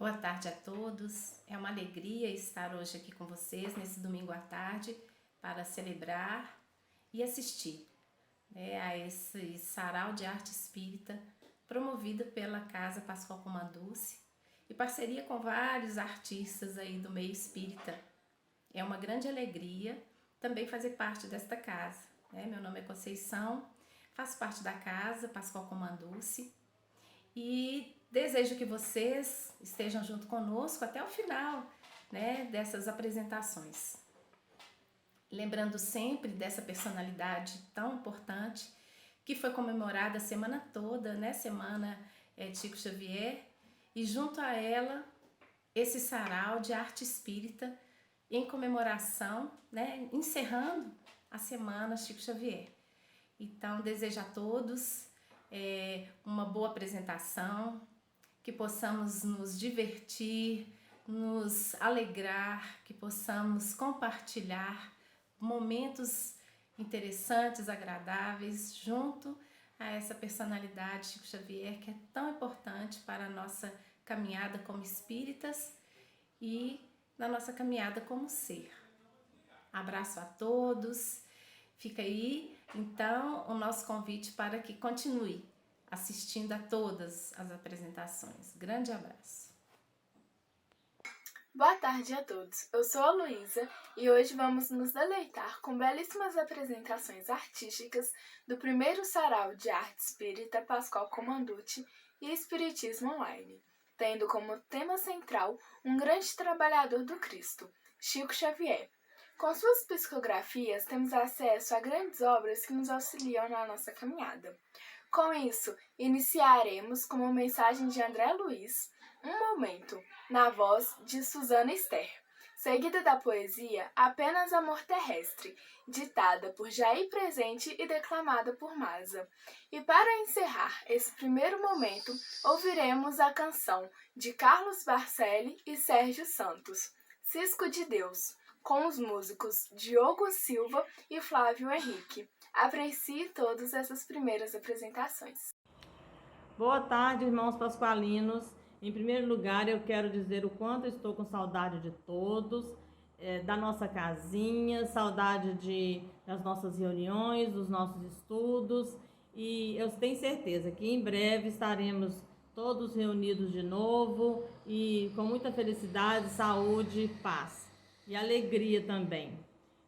Boa tarde a todos. É uma alegria estar hoje aqui com vocês nesse domingo à tarde para celebrar e assistir, a esse sarau de arte espírita promovido pela Casa Pascoal Comanduce e parceria com vários artistas aí do meio espírita. É uma grande alegria também fazer parte desta casa. Meu nome é Conceição, faço parte da Casa Pascoal Comanduce e desejo que vocês estejam junto conosco até o final, dessas apresentações. Lembrando sempre dessa personalidade tão importante que foi comemorada a semana toda, Semana Chico Xavier, e junto a ela esse sarau de arte espírita em comemoração, encerrando a Semana Chico Xavier. Então, desejo a todos uma boa apresentação, que possamos nos divertir, nos alegrar, que possamos compartilhar momentos interessantes, agradáveis, junto a essa personalidade Chico Xavier, que é tão importante para a nossa caminhada como espíritas e na nossa caminhada como ser. Abraço a todos. Fica aí, então, o nosso convite para que continue assistindo a todas as apresentações. Grande abraço. Boa tarde a todos. Eu sou a Luísa e hoje vamos nos deleitar com belíssimas apresentações artísticas do primeiro sarau de arte espírita Pascoal Comanduce e Espiritismo Online, tendo como tema central um grande trabalhador do Cristo, Chico Xavier. Com suas psicografias, temos acesso a grandes obras que nos auxiliam na nossa caminhada. Com isso, iniciaremos com uma mensagem de André Luiz, Um Momento, na voz de Suzana Esther, seguida da poesia Apenas Amor Terrestre, ditada por Jair Presente e declamada por Maza. E para encerrar esse primeiro momento, ouviremos a canção de Carlos Barcelli e Sérgio Santos, Cisco de Deus, com os músicos Diogo Silva e Flávio Henrique. Aprecie todas essas primeiras apresentações. Boa tarde, irmãos pascualinos. Em primeiro lugar, eu quero dizer o quanto estou com saudade de todos, da nossa casinha, saudade das nossas reuniões, dos nossos estudos, e eu tenho certeza que em breve estaremos todos reunidos de novo e com muita felicidade, saúde, paz e alegria também.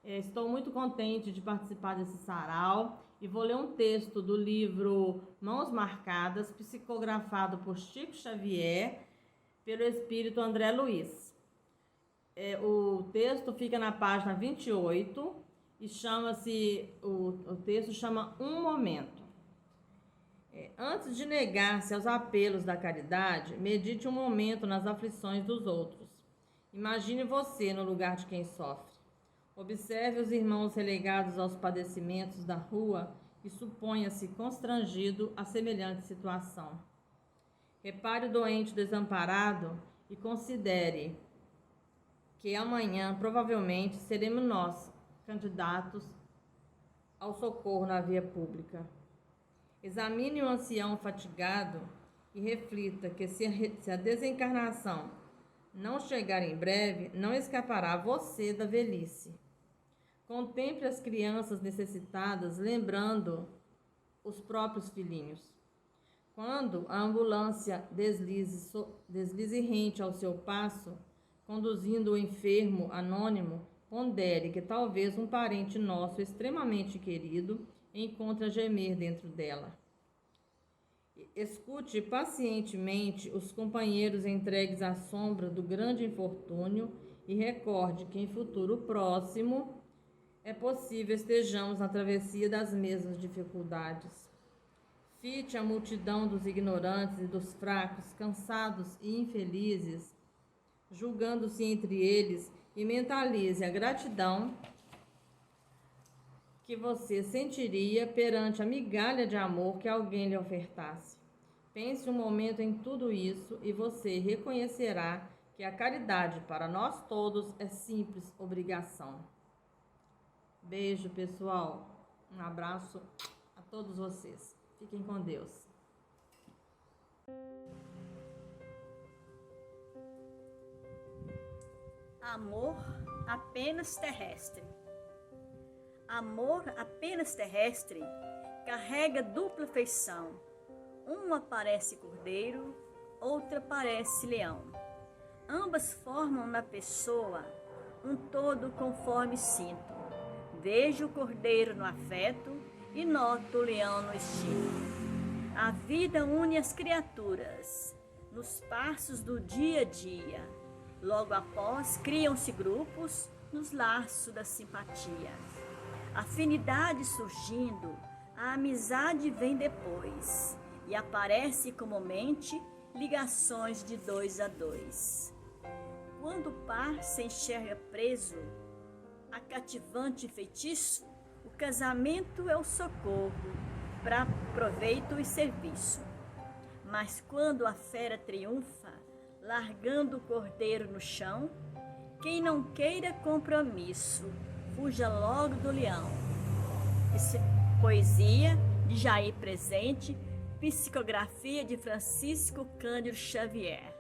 Estou muito contente de participar desse sarau e vou ler um texto do livro Mãos Marcadas, psicografado por Chico Xavier, pelo espírito André Luiz. O texto fica na página 28 e o texto chama Um Momento. Antes de negar-se aos apelos da caridade, medite um momento nas aflições dos outros. Imagine você no lugar de quem sofre. Observe os irmãos relegados aos padecimentos da rua e suponha-se constrangido a semelhante situação. Repare o doente desamparado e considere que amanhã provavelmente seremos nós candidatos ao socorro na via pública. Examine o ancião fatigado e reflita que se a desencarnação não chegar em breve, não escapará você da velhice. Contemple as crianças necessitadas, lembrando os próprios filhinhos. Quando a ambulância deslize rente ao seu passo, conduzindo o enfermo anônimo, pondere que talvez um parente nosso extremamente querido encontre a gemer dentro dela. Escute pacientemente os companheiros entregues à sombra do grande infortúnio e recorde que em futuro próximo é possível estejamos na travessia das mesmas dificuldades. Fite a multidão dos ignorantes e dos fracos, cansados e infelizes, julgando-se entre eles, e mentalize a gratidão que você sentiria perante a migalha de amor que alguém lhe ofertasse. Pense um momento em tudo isso e você reconhecerá que a caridade para nós todos é simples obrigação. Beijo, pessoal. Um abraço a todos vocês. Fiquem com Deus. Amor apenas terrestre. Amor apenas terrestre carrega dupla feição. Uma parece cordeiro, outra parece leão. Ambas formam na pessoa um todo conforme sinto. Vejo o cordeiro no afeto e noto o leão no estilo. A vida une as criaturas nos passos do dia a dia. Logo após, criam-se grupos nos laços da simpatia. Afinidade surgindo, a amizade vem depois e aparece comumente ligações de 2 a 2. Quando o par se enxerga preso a cativante feitiço, o casamento é o socorro para proveito e serviço. Mas quando a fera triunfa, largando o cordeiro no chão, quem não queira compromisso, fuja logo do leão. Poesia de Jair Presente, psicografia de Francisco Cândido Xavier.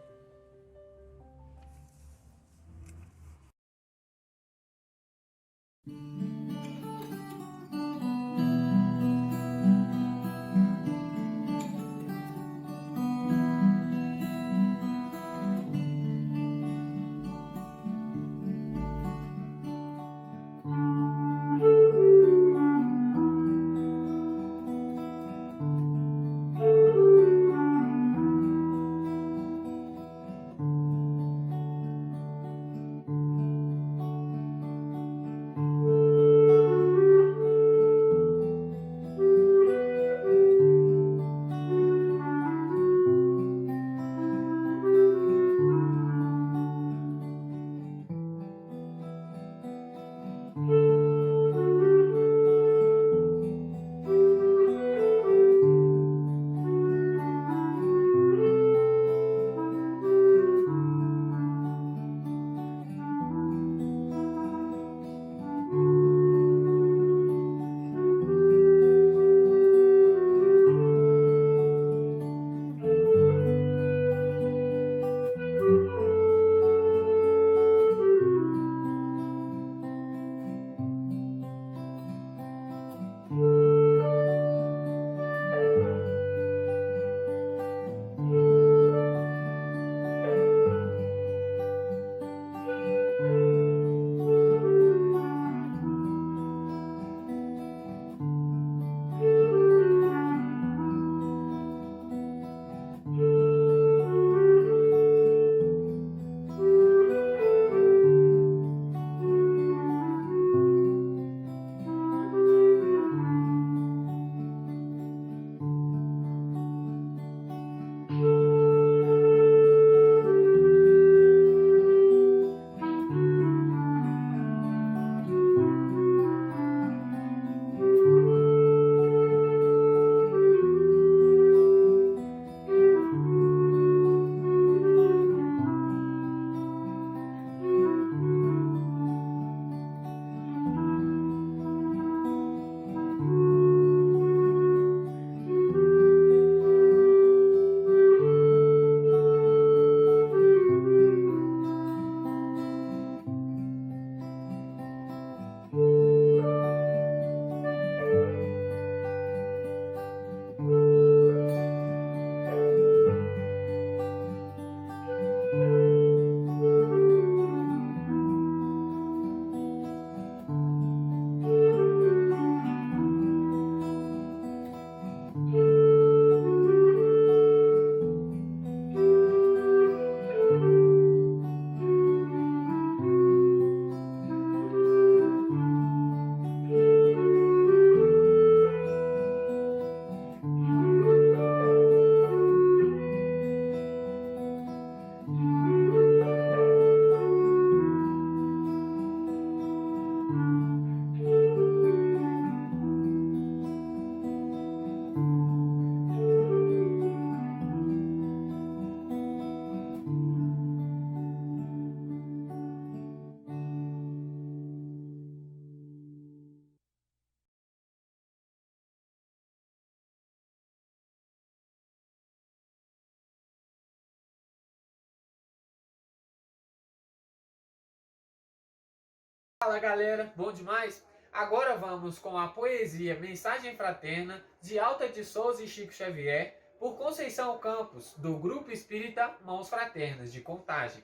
Fala galera, bom demais? Agora vamos com a poesia Mensagem Fraterna de Alta de Souza e Chico Xavier, por Conceição Campos, do Grupo Espírita Mãos Fraternas de Contagem.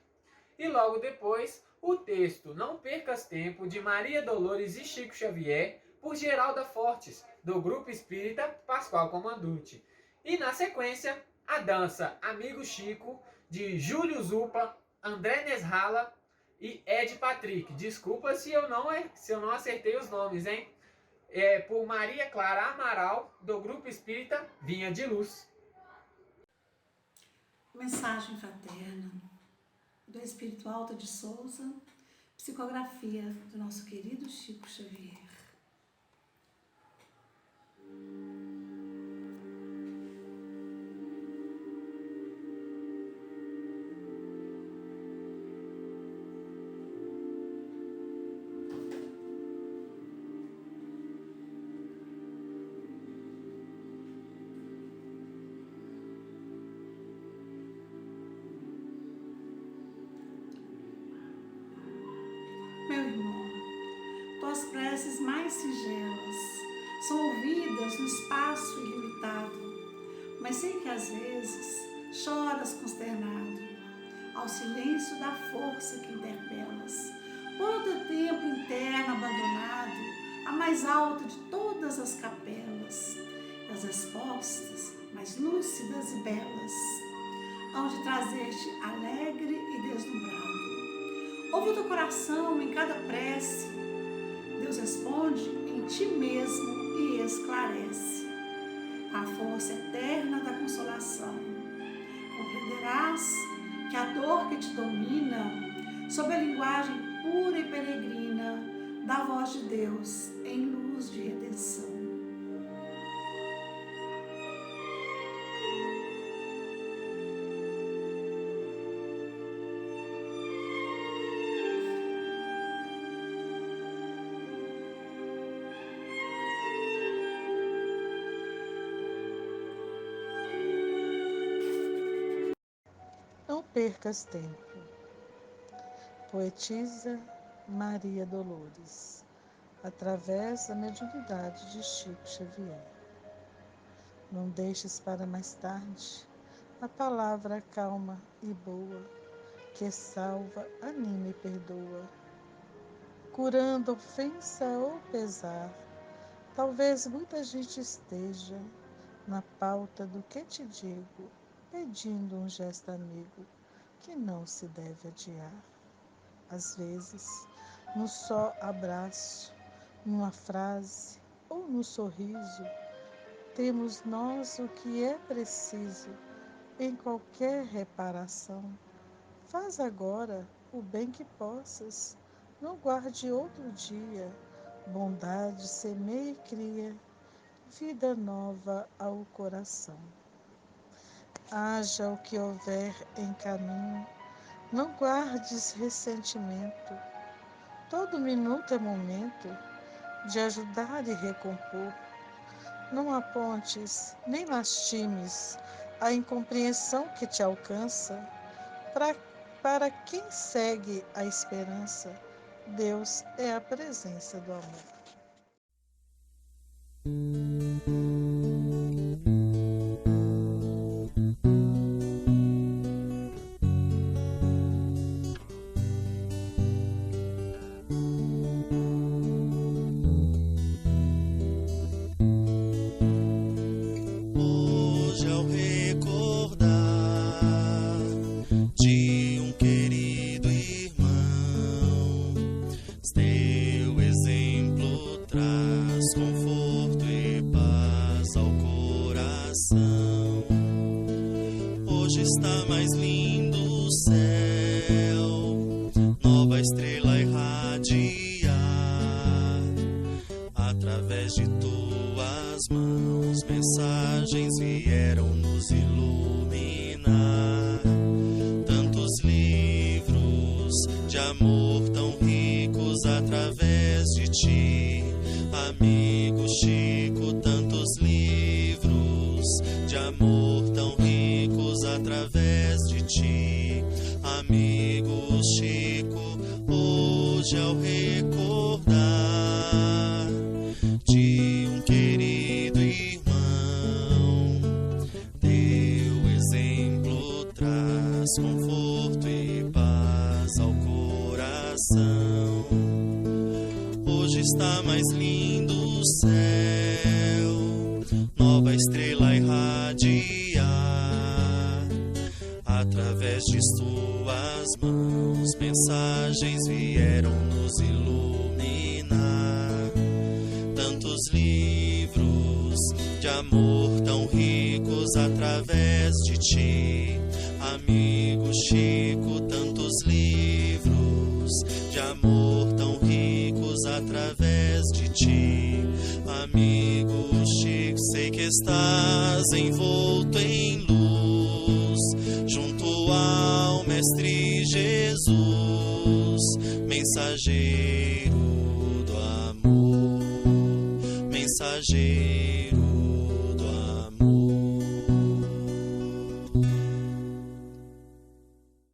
E logo depois, o texto Não Percas Tempo, de Maria Dolores e Chico Xavier, por Geralda Fortes, do Grupo Espírita Pascoal Comanduti. E na sequência, a dança Amigo Chico, de Júlio Zupa, André Nesrala e Ed Patrick. Desculpa se eu não acertei os nomes, hein? Por Maria Clara Amaral, do Grupo Espírita Vinha de Luz. Mensagem Fraterna, do Espírito Alta de Souza, psicografia do nosso querido Chico Xavier. Meu irmão, tuas preces mais singelas são ouvidas no espaço ilimitado, mas sei que às vezes choras consternado ao silêncio da força que interpelas. Por outro tempo interno abandonado, a mais alta de todas as capelas, e as respostas mais lúcidas e belas, onde trazer-te alegre e deslumbrado. Ouve o teu coração em cada prece, Deus responde em ti mesmo e esclarece. Com a força eterna da consolação, compreenderás que a dor que te domina, sob a linguagem pura e peregrina da voz de Deus em luz de redenção. Não percas tempo. Poetisa Maria Dolores, através da mediunidade de Chico Xavier. Não deixes para mais tarde a palavra calma e boa, que salva, anima e perdoa, curando ofensa ou pesar. Talvez muita gente esteja na pauta do que te digo, pedindo um gesto amigo que não se deve adiar. Às vezes, num só abraço, numa frase ou no sorriso, temos nós o que é preciso em qualquer reparação. Faz agora o bem que possas, não guarde outro dia. Bondade semeia e cria vida nova ao coração. Haja o que houver em caminho, não guardes ressentimento. Todo minuto é momento de ajudar e recompor. Não apontes nem lastimes a incompreensão que te alcança. Para quem segue a esperança, Deus é a presença do amor. Hoje está mais lindo o céu, nova estrela irradiar. Através de tuas mãos, mensagens vieram nos iluminar. Tantos livros de amor tão ricos através de ti, amigo Chico. Tantos livros de amor tão ricos através de ti, amigo Chico. Hoje ao recordar estrela irradiar. Através de tuas mãos, mensagens vieram nos iluminar. Tantos livros de amor tão ricos através de ti, amigo Chico. Tantos livros de amor tão ricos através de ti, amigo Chico. Sei que estás envolto em luz, junto ao Mestre Jesus, mensageiro do amor, mensageiro do amor.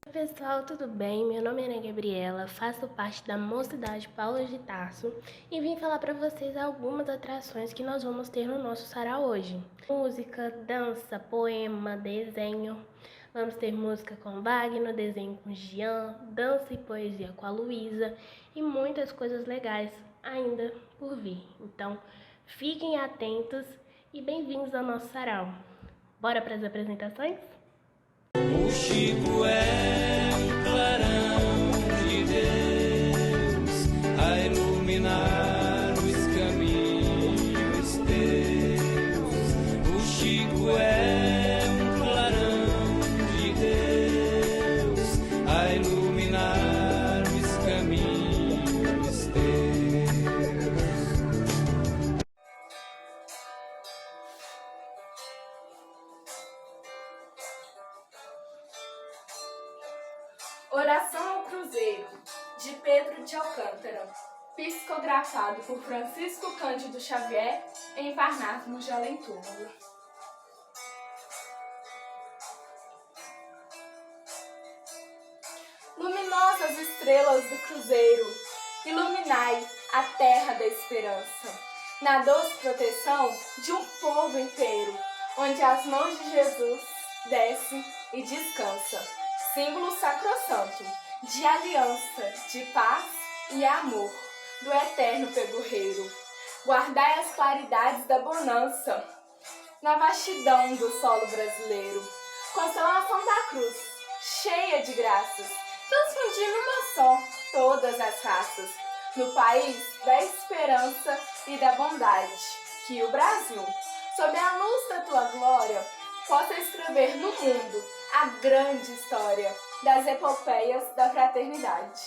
Oi pessoal, tudo bem? Meu nome é Ana Gabriela, faço parte da Mocidade Paulo de Tarso e vim falar para vocês algumas atrações que nós vamos ter no nosso sarau hoje. Música, dança, poema, desenho. Vamos ter música com Wagner, desenho com Jean, dança e poesia com a Luísa e muitas coisas legais ainda por vir. Então, fiquem atentos e bem-vindos ao nosso sarau. Bora para as apresentações? O Chico é um clarão de Deus a iluminar os caminhos teus. O Chico é um clarão de Deus a iluminar os caminhos teus. Oração ao Cruzeiro, de Pedro de Alcântara, psicografado por Francisco Cândido Xavier, encarnado no Jalém-Túmulo. Luminosas estrelas do Cruzeiro, iluminai a terra da esperança, na doce proteção de um povo inteiro, onde as mãos de Jesus descem e descansa. Símbolo sacrossanto, de aliança, de paz e amor, do eterno pegorreiro. Guardai as claridades da bonança, na vastidão do solo brasileiro. Constelação da cruz, cheia de graças, transfundindo uma só todas as raças. No país da esperança e da bondade, que o Brasil, sob a luz da tua glória, possa escrever no mundo a grande história das epopeias da fraternidade.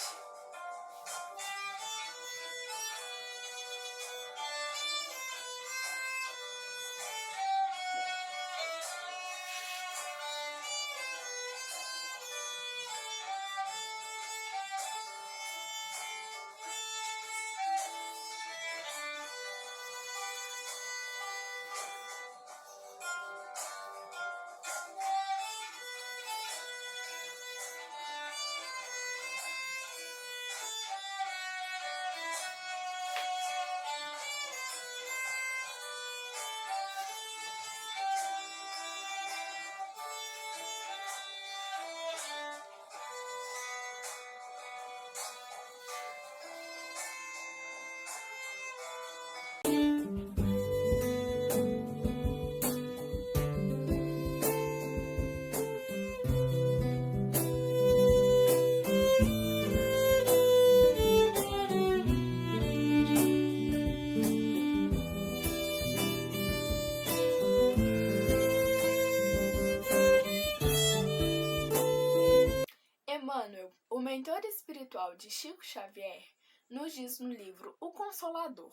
Emmanuel, o mentor espiritual de Chico Xavier, nos diz no livro O Consolador: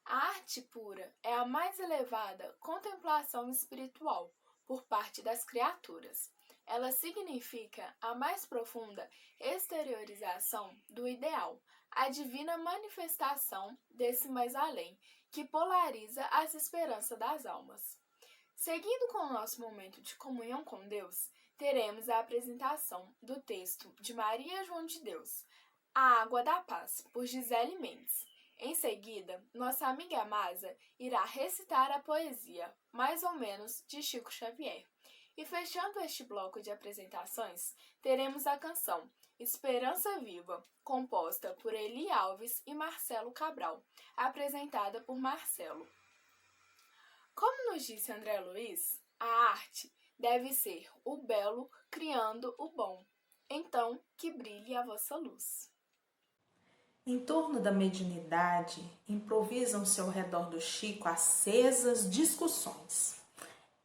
a arte pura é a mais elevada contemplação espiritual por parte das criaturas. Ela significa a mais profunda exteriorização do ideal, a divina manifestação desse mais além, que polariza as esperanças das almas. Seguindo com o nosso momento de comunhão com Deus, teremos a apresentação do texto de Maria João de Deus, A Água da Paz, por Gisele Mendes. Em seguida, nossa amiga Masa irá recitar a poesia, mais ou menos, de Chico Xavier. E fechando este bloco de apresentações, teremos a canção Esperança Viva, composta por Eli Alves e Marcelo Cabral, apresentada por Marcelo. Como nos disse André Luiz, a arte deve ser o belo criando o bom. Então, que brilhe a vossa luz. Em torno da mediunidade, improvisam-se ao redor do Chico acesas discussões.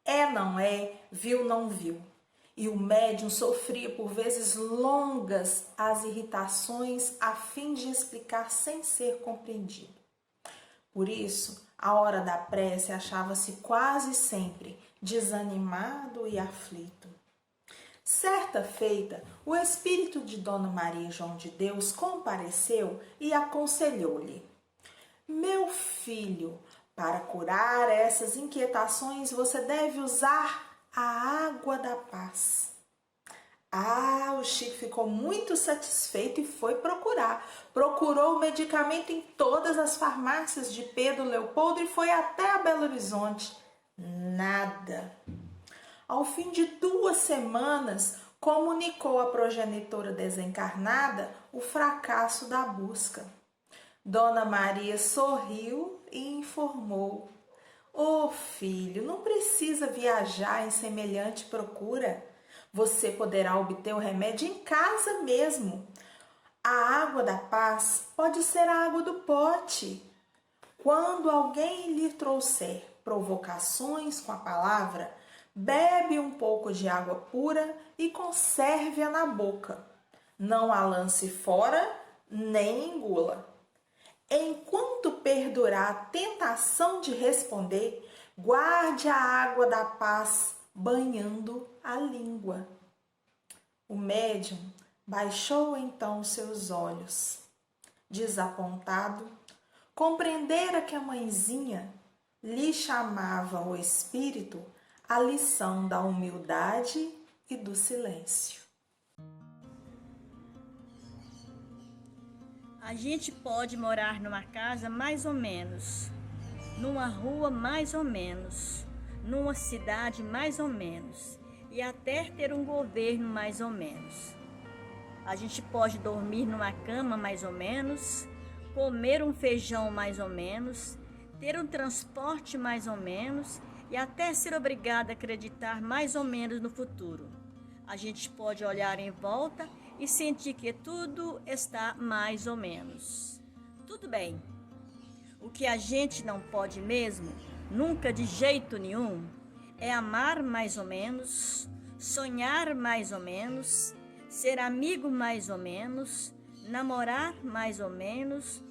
É, não é, viu, não viu. E o médium sofria por vezes longas as irritações a fim de explicar sem ser compreendido. Por isso, a hora da prece achava-se quase sempre desanimado e aflito. Certa feita, o espírito de Dona Maria João de Deus compareceu e aconselhou-lhe: meu filho, para curar essas inquietações você deve usar a água da paz. O Chico ficou muito satisfeito e foi procurar. Procurou o medicamento em todas as farmácias de Pedro Leopoldo e foi até a Belo Horizonte. Nada. Ao fim de 2 semanas, comunicou à progenitora desencarnada o fracasso da busca. Dona Maria sorriu e informou: ô filho, não precisa viajar em semelhante procura. Você poderá obter o remédio em casa mesmo. A água da paz pode ser a água do pote. Quando alguém lhe trouxer provocações com a palavra, bebe um pouco de água pura e conserve-a na boca. Não a lance fora, nem engula. Enquanto perdurar a tentação de responder, guarde a água da paz banhando a língua. O médium baixou então seus olhos. Desapontado, compreendera que a mãezinha lhe chamava o espírito a lição da humildade e do silêncio. A gente pode morar numa casa mais ou menos, numa rua mais ou menos, numa cidade mais ou menos e até ter um governo mais ou menos. A gente pode dormir numa cama mais ou menos, comer um feijão mais ou menos, ter um transporte mais ou menos e até ser obrigado a acreditar mais ou menos no futuro. A gente pode olhar em volta e sentir que tudo está mais ou menos. Tudo bem. O que a gente não pode mesmo, nunca de jeito nenhum, é amar mais ou menos, sonhar mais ou menos, ser amigo mais ou menos, namorar mais ou menos,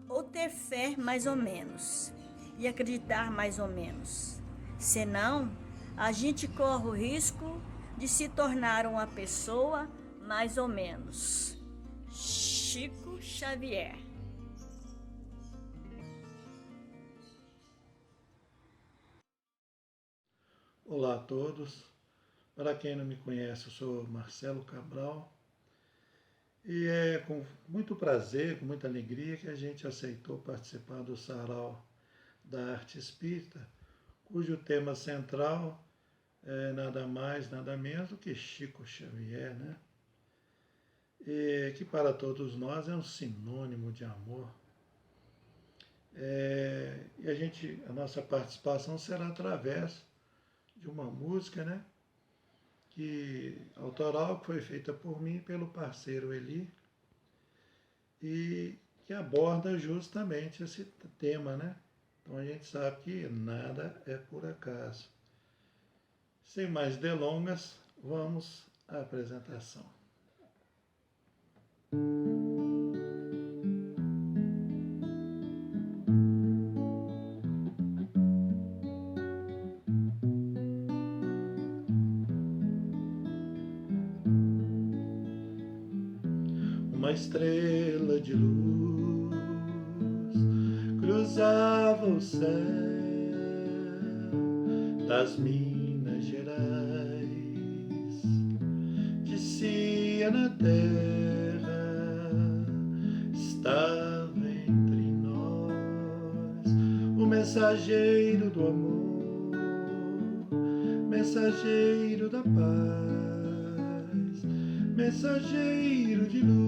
ou ter fé mais ou menos e acreditar mais ou menos. Senão, a gente corre o risco de se tornar uma pessoa mais ou menos. Chico Xavier. Olá a todos. Para quem não me conhece, eu sou Marcelo Cabral e é com muito prazer, com muita alegria que a gente aceitou participar do Sarau da Arte Espírita, cujo tema central é nada mais, nada menos do que Chico Xavier, né? E que para todos nós é um sinônimo de amor. E a nossa participação será através de uma música, né? Autoral, que foi feita por mim e pelo parceiro Eli, e que aborda justamente esse tema, né? Então a gente sabe que nada é por acaso. Sem mais delongas, vamos à apresentação. Uma estrela de luz cruzava o céu das Minas Gerais, descia na terra, estava entre nós, o mensageiro do amor, mensageiro da paz, mensageiro de luz.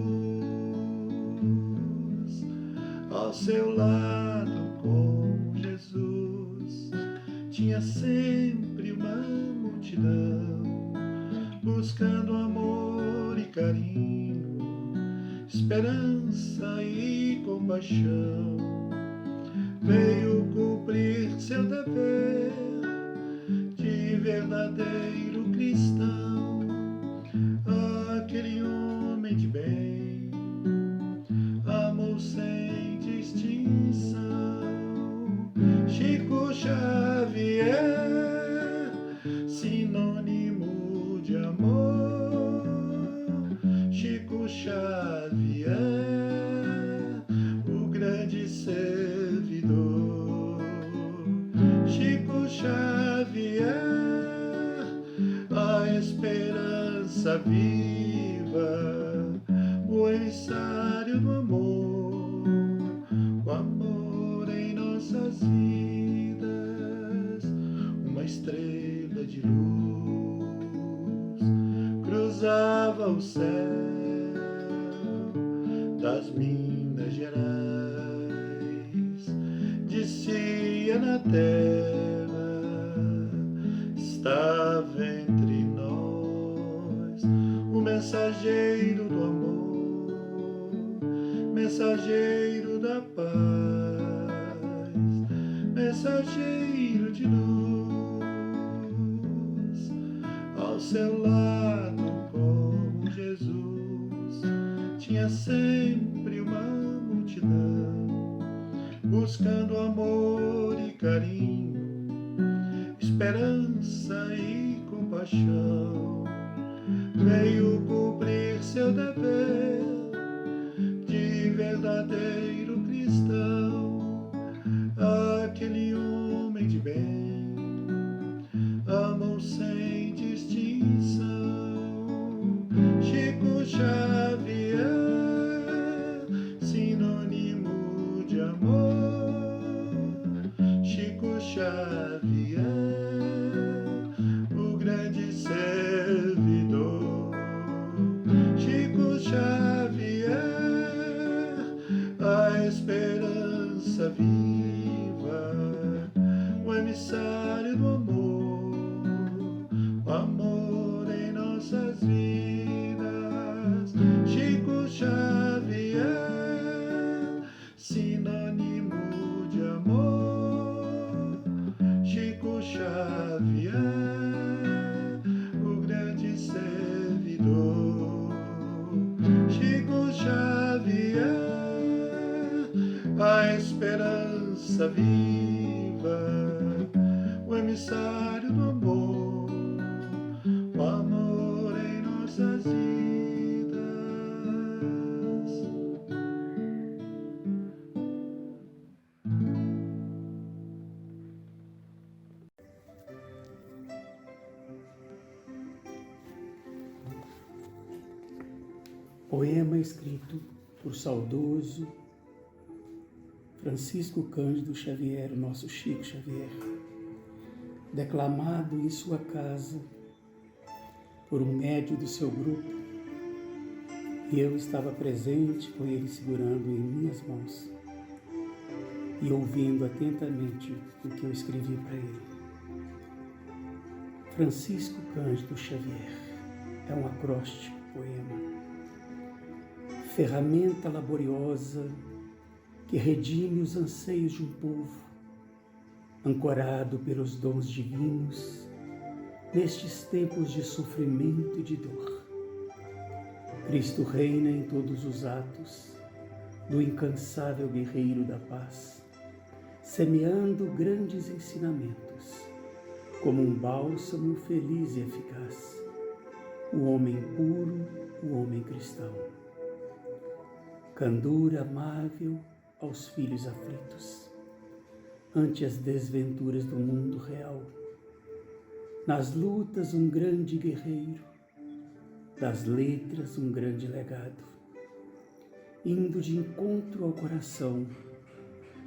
Ao seu lado, como Jesus, tinha sempre uma multidão buscando amor e carinho, esperança e compaixão. Veio cumprir seu dever de verdadeiro cristão, aquele homem de bem, amou sem distinção. Chico Xavier, sinônimo de amor. Chico Xavier, o grande servidor. Chico Xavier, a esperança viva, o emissário do amor, o amor em nossas vidas, uma estrela de luz cruzava o céu das Minas Gerais, descia na terra, estava entre nós, o mensageiro do amor, mensageiro da paz, mensageiro de luz. Ao seu lado, como Jesus, tinha sempre uma multidão buscando amor e carinho, esperança e compaixão. Veio cumprir seu dever de verdadeiro cristão, aquele homem de bem, amou sem distinção. Chico Xavier, sinônimo de amor. Chico Xavier, o grande servidor. Chico Xavier, a esperança viva, o emissário do amor, o amor em nossas vidas. Chico Xavier, sinônimo de amor. Chico Xavier, o grande servidor. Chico Xavier, a esperança viva, o emissário do amor, o amor em nossas vidas. Poema escrito por saudoso Francisco Cândido Xavier, nosso Chico Xavier, declamado em sua casa por um médium do seu grupo, e eu estava presente com ele segurando em minhas mãos e ouvindo atentamente o que eu escrevi para ele. Francisco Cândido Xavier é um acróstico poema, ferramenta laboriosa que redime os anseios de um povo, ancorado pelos dons divinos nestes tempos de sofrimento e de dor. Cristo reina em todos os atos do incansável guerreiro da paz, semeando grandes ensinamentos, como um bálsamo feliz e eficaz, o homem puro, o homem cristão. Candura amável aos filhos aflitos, ante as desventuras do mundo real. Nas lutas um grande guerreiro, das letras um grande legado, indo de encontro ao coração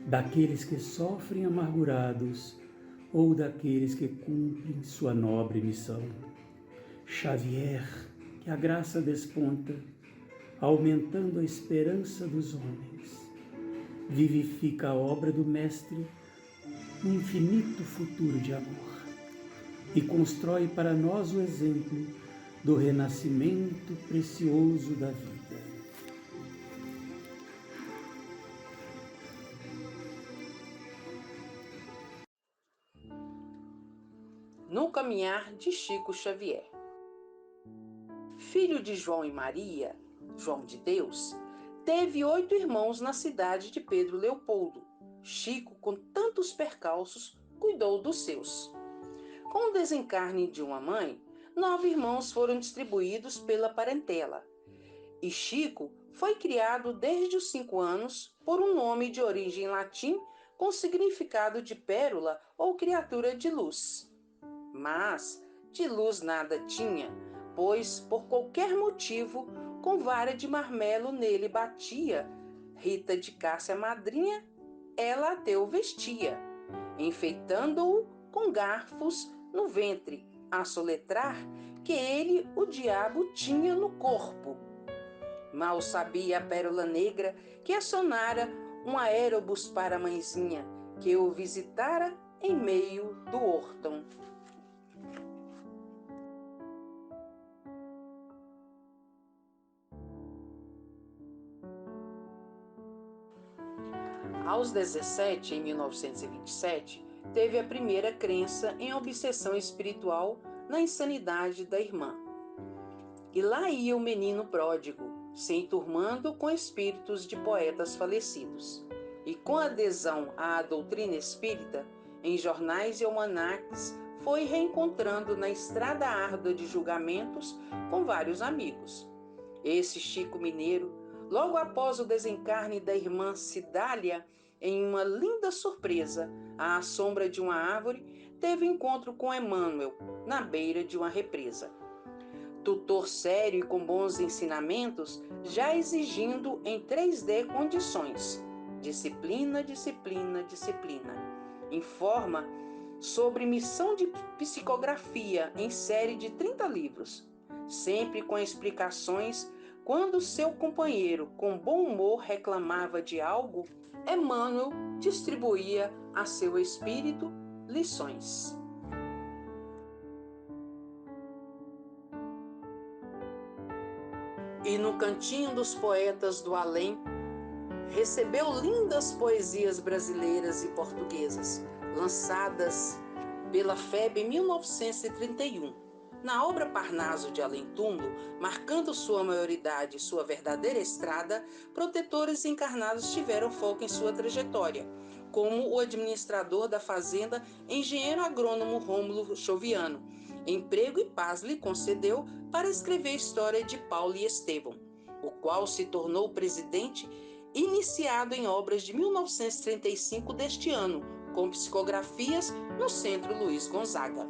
daqueles que sofrem amargurados ou daqueles que cumprem sua nobre missão. Xavier, que a graça desponta, aumentando a esperança dos homens, vivifica a obra do Mestre um infinito futuro de amor e constrói para nós o exemplo do renascimento precioso da vida. No caminhar de Chico Xavier. Filho de João e Maria, João de Deus, teve 8 irmãos na cidade de Pedro Leopoldo. Chico, com tantos percalços, cuidou dos seus. Com o desencarne de uma mãe, 9 irmãos foram distribuídos pela parentela. E Chico foi criado desde os 5 anos por um nome de origem latim com significado de pérola ou criatura de luz. Mas de luz nada tinha, pois por qualquer motivo com vara de marmelo nele batia. Rita de Cássia madrinha, ela até o vestia, enfeitando-o com garfos no ventre, a soletrar que ele o diabo tinha no corpo. Mal sabia a pérola negra que acionara um aérobus para a mãezinha, que o visitara em meio do hortão. Aos 17, em 1927, teve a primeira crença em obsessão espiritual na insanidade da irmã. E lá ia o menino pródigo, se enturmando com espíritos de poetas falecidos. E com adesão à doutrina espírita, em jornais e almanaques, foi reencontrando na estrada árdua de julgamentos com vários amigos. Esse Chico mineiro, logo após o desencarne da irmã Cidália, em uma linda surpresa, à sombra de uma árvore, teve encontro com Emmanuel, na beira de uma represa. Tutor sério e com bons ensinamentos, já exigindo em 3D condições. Disciplina, disciplina, disciplina. Informa sobre missão de psicografia em série de 30 livros, sempre com explicações. Quando seu companheiro, com bom humor, reclamava de algo, Emmanuel distribuía a seu espírito lições. E no cantinho dos poetas do além, recebeu lindas poesias brasileiras e portuguesas, lançadas pela FEB em 1931. Na obra Parnaso de Além Túmulo, marcando sua maioridade e sua verdadeira estrada, protetores encarnados tiveram foco em sua trajetória, como o administrador da fazenda, engenheiro agrônomo Rômulo Choviano. Emprego e paz lhe concedeu para escrever a história de Paulo e Estevão, o qual se tornou presidente, iniciado em obras de 1935 deste ano, com psicografias no Centro Luiz Gonzaga.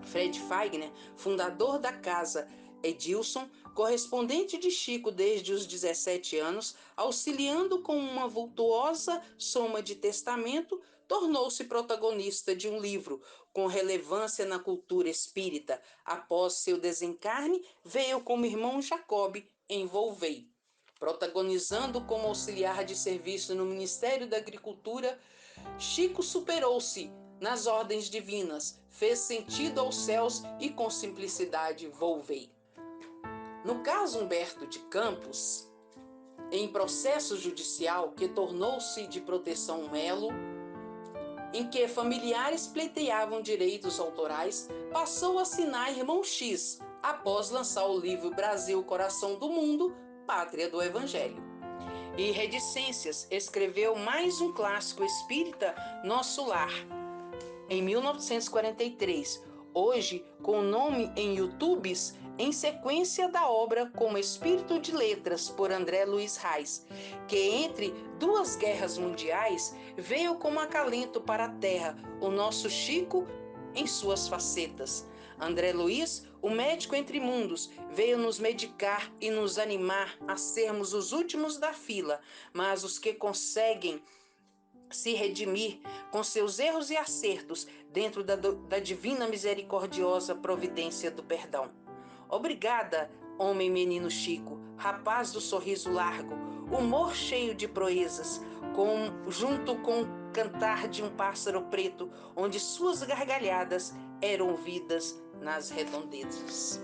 Fred Fagner, fundador da Casa Edilson, correspondente de Chico desde os 17 anos, auxiliando com uma vultuosa soma de testamento, tornou-se protagonista de um livro com relevância na cultura espírita. Após seu desencarne, veio como irmão Jacob em Volvei. Protagonizando como auxiliar de serviço no Ministério da Agricultura, Chico superou-se nas ordens divinas, fez sentido aos céus e com simplicidade Volvei. No caso Humberto de Campos, em processo judicial que tornou-se de proteção Melo, em que familiares pleiteavam direitos autorais, passou a assinar Irmão X, após lançar o livro Brasil, Coração do Mundo, Pátria do Evangelho. E Reticências escreveu mais um clássico espírita, Nosso Lar, em 1943, hoje com o nome em YouTubes, em sequência da obra Como Espírito de Letras, por André Luiz Reis, que entre 2 guerras mundiais veio como acalento para a terra o nosso Chico em suas facetas. André Luiz, o médico entre mundos, veio nos medicar e nos animar a sermos os últimos da fila, mas os que conseguem se redimir com seus erros e acertos dentro da divina misericordiosa providência do perdão. Obrigada, homem menino Chico, rapaz do sorriso largo, humor cheio de proezas, junto com cantar de um pássaro preto, onde suas gargalhadas eram ouvidas nas redondezas.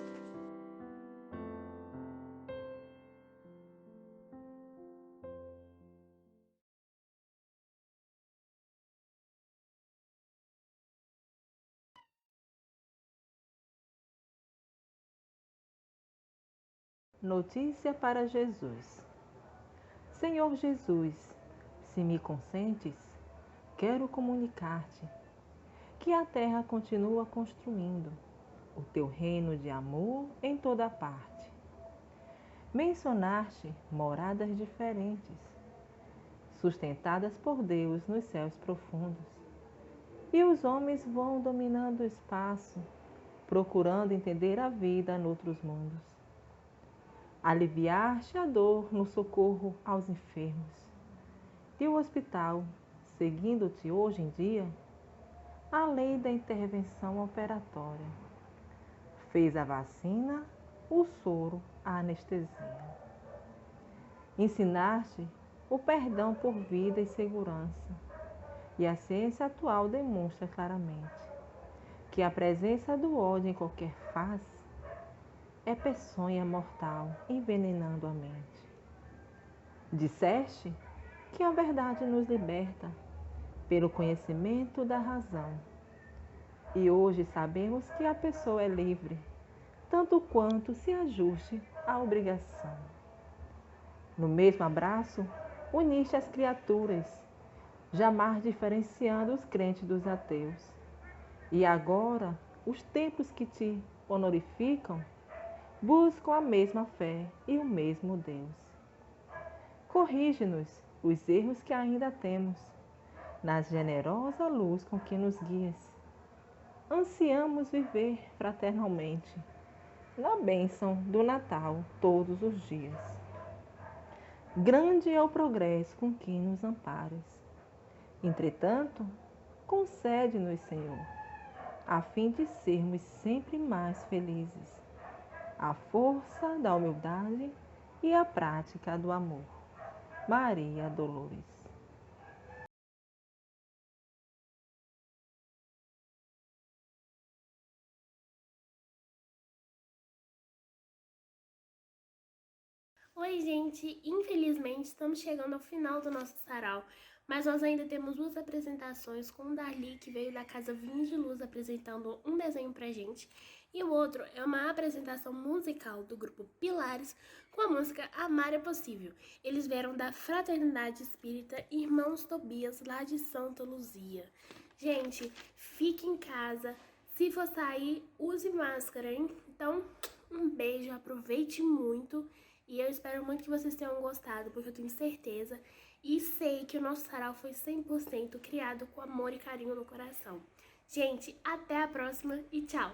Notícia para Jesus. Senhor Jesus, se me consentes, quero comunicar-te que a terra continua construindo o teu reino de amor em toda parte. Mencionaste moradas diferentes, sustentadas por Deus nos céus profundos, e os homens vão dominando o espaço, procurando entender a vida noutros mundos. Aliviaste a dor no socorro aos enfermos. E o hospital, seguindo-te hoje em dia, a lei da intervenção operatória. Fez a vacina, o soro, a anestesia. Ensinaste o perdão por vida e segurança. E a ciência atual demonstra claramente que a presença do ódio em qualquer face é peçonha mortal, envenenando a mente. Disseste que a verdade nos liberta pelo conhecimento da razão. E hoje sabemos que a pessoa é livre, tanto quanto se ajuste à obrigação. No mesmo abraço, uniste as criaturas, jamais diferenciando os crentes dos ateus. E agora, os templos que te honorificam buscam a mesma fé e o mesmo Deus. Corrige-nos os erros que ainda temos, na generosa luz com que nos guias. Ansiamos viver fraternalmente, na bênção do Natal todos os dias. Grande é o progresso com que nos amparas. Entretanto, concede-nos, Senhor, a fim de sermos sempre mais felizes, a força da humildade e a prática do amor. Maria Dolores. Oi, gente! Infelizmente, estamos chegando ao final do nosso sarau, mas nós ainda temos duas apresentações com o Darli, que veio da Casa Vinhos de Luz apresentando um desenho pra gente, e o outro é uma apresentação musical do grupo Pilares com a música Amar é Possível. Eles vieram da Fraternidade Espírita Irmãos Tobias, lá de Santa Luzia. Gente, fique em casa. Se for sair, use máscara, hein? Então, um beijo, aproveite muito. E eu espero muito que vocês tenham gostado, porque eu tenho certeza e sei que o nosso sarau foi 100% criado com amor e carinho no coração. Gente, até a próxima e tchau!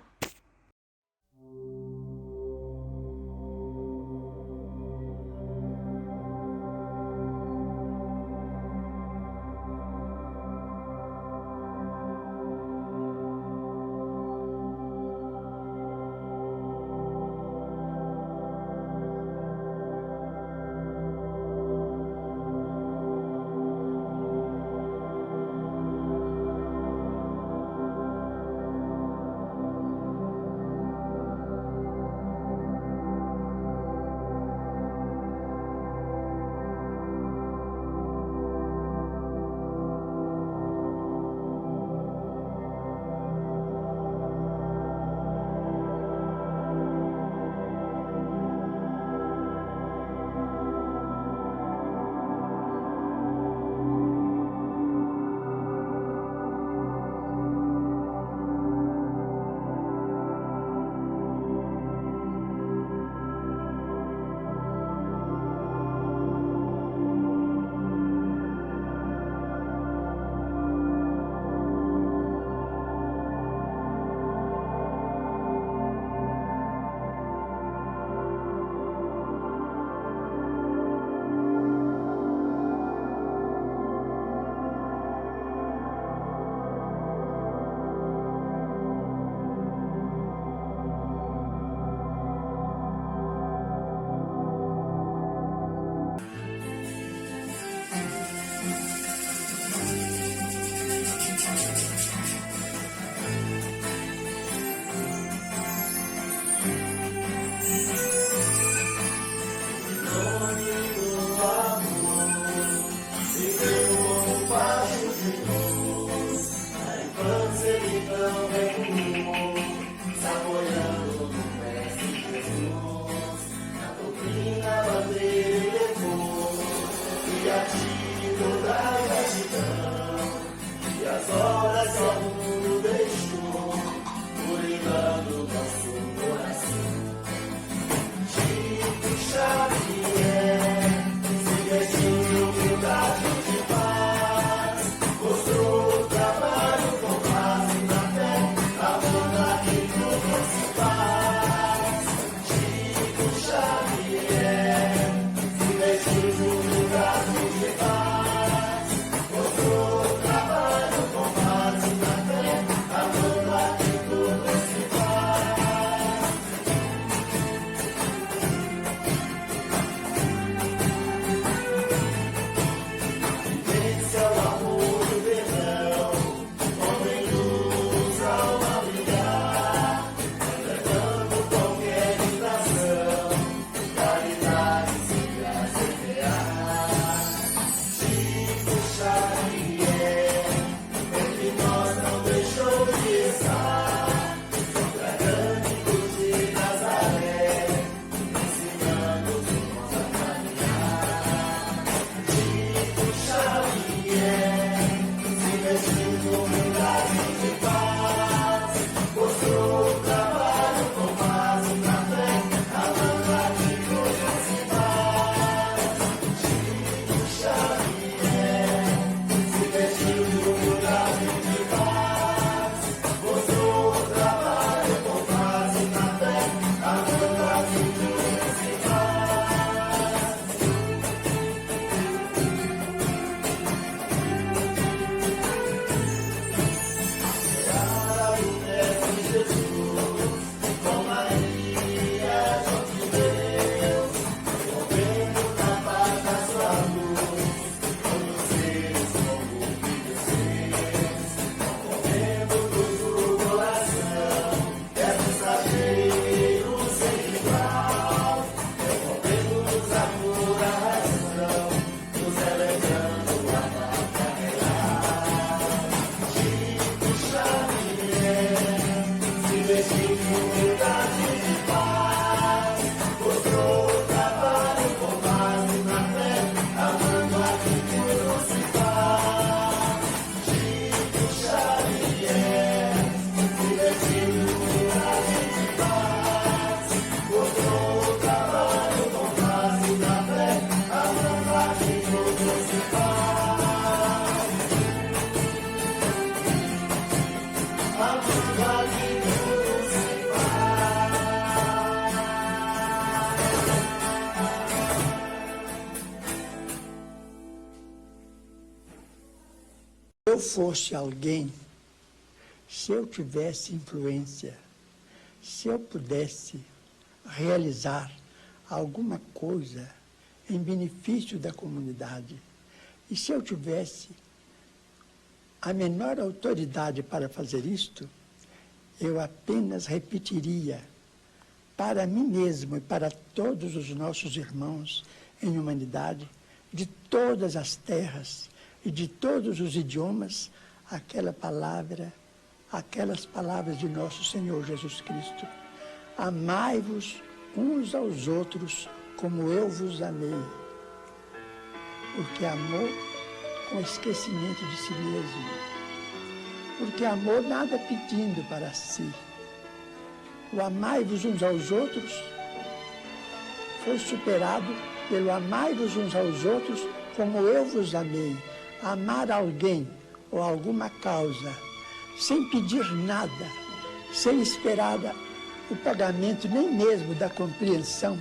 conquistando nosso coração. Chico Xavier se vestiu de humildade e de paz, mostrou o trabalho com base na fé, amando aquilo que se faz. Chico Xavier se vestiu de humildade e de paz, mostrou o trabalho com base na fé, amando aquilo que se faz. Vivência, o amor e o perdão, homem luz, alma brilhar, levando qualquer distração, caridade sempre a semear. Chico Xavier, entre nós não deixou de estar, pra grande cruz de Nazaré, ensinando os irmãos a caminhar. Chico Xavier se vestiu de humildade e de paz, mostrou o trabalho com base na fé, amando aquilo que se faz. Chico Xavier se vestiu de humildade e de paz, mostrou o trabalho com base na fé, amando aquilo que se faz. Seara do mestre Jesus, com Maria, João de Deus, movendo na paz da sua luz, todos os seres como filhos seus, movendo luz do coração, é mensageiro sem igual, devolvendo-nos a pura razão, nos elevando a marca real. Chico Xavier se vestiu de humildade e de paz, mostrou o trabalho com base na fé, amando aquilo que se faz. Chico Xavier se vestiu de humildade e de paz, mostrou o trabalho com base na fé, amando aquilo que se faz. Amando aquilo que se Se eu fosse alguém, se eu tivesse influência, se eu pudesse realizar alguma coisa em benefício da comunidade, e se eu tivesse a menor autoridade para fazer isto, eu apenas repetiria para mim mesmo e para todos os nossos irmãos em humanidade, de todas as terras e de todos os idiomas, aquelas palavras de nosso Senhor Jesus Cristo. Amai-vos uns aos outros como eu vos amei. Porque amor com esquecimento de si mesmo. Porque amor nada pedindo para si. O amai-vos uns aos outros foi superado pelo amai-vos uns aos outros como eu vos amei. Amar alguém ou alguma causa sem pedir nada, sem esperar o pagamento nem mesmo da compreensão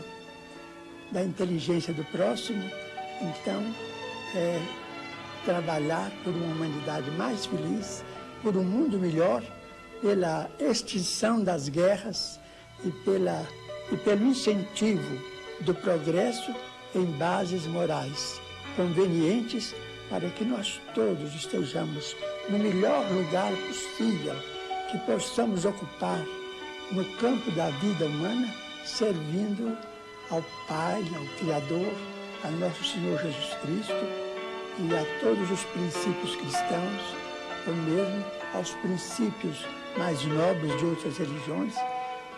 da inteligência do próximo, então é trabalhar por uma humanidade mais feliz, por um mundo melhor, pela extinção das guerras e pelo incentivo do progresso em bases morais convenientes para que nós todos estejamos no melhor lugar possível, que possamos ocupar no campo da vida humana, servindo ao Pai, ao Criador, a nosso Senhor Jesus Cristo e a todos os princípios cristãos, ou mesmo aos princípios mais nobres de outras religiões,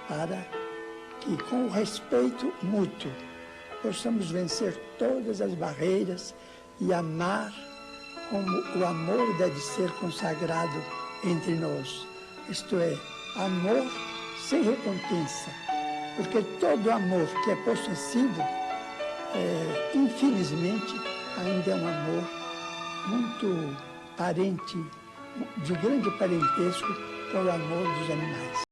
para que, com o respeito mútuo, possamos vencer todas as barreiras e amar como o amor deve ser consagrado entre nós. Isto é, amor sem recompensa, porque todo amor que é possessivo, infelizmente, ainda é um amor muito parente, de grande parentesco com o amor dos animais.